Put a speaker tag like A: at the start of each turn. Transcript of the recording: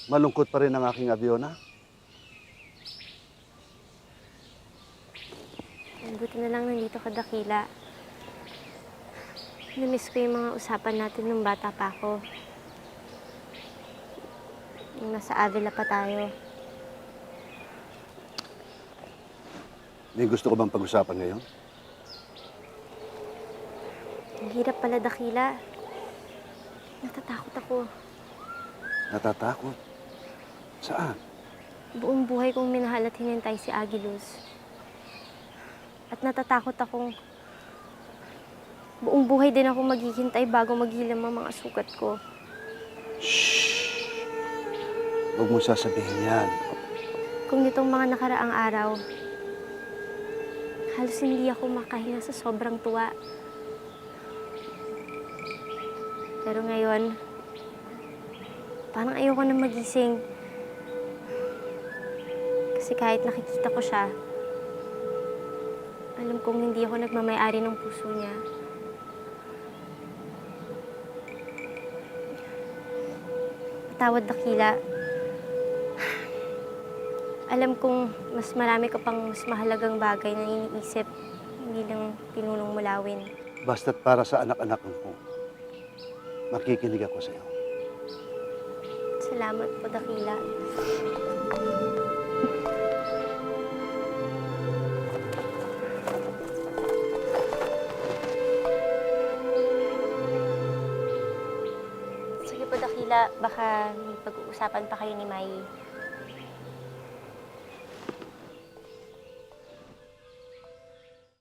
A: Malungkot pa rin ang aking Abiona.
B: Buti na lang nandito ka, Dakila. Namiss ko yung mga usapan natin nung bata pa ako. Nung nasa Avila pa tayo.
A: May gusto ko bang pag-usapan ngayon?
B: Ang hirap pala, Dakila. Natatakot ako.
A: Natatakot? Saan?
B: Buong buhay kong minahal at hinintay si Agilus. At natatakot akong buong buhay din ako maghihintay bago maghilam ang mga sugat ko.
A: Shhh! Huwag mo sasabihin yan.
B: Kung nitong mga nakaraang araw, halos hindi ako makahinga sa sobrang tuwa. Pero ngayon, parang ayoko na magising. Kasi kahit nakikita ko siya, alam kong hindi ako nagmamay-ari ng puso niya. Patawad, Dakila. Alam kong mas marami ka pang mas mahalagang bagay na iniisip, hindi lang tinulong mulawin.
A: Basta't para sa anak-anak mo, makikinig ako sa'yo.
B: Salamat po, Dakila. Sige po, Dakila. Baka may pag-uusapan pa kayo ni Mai.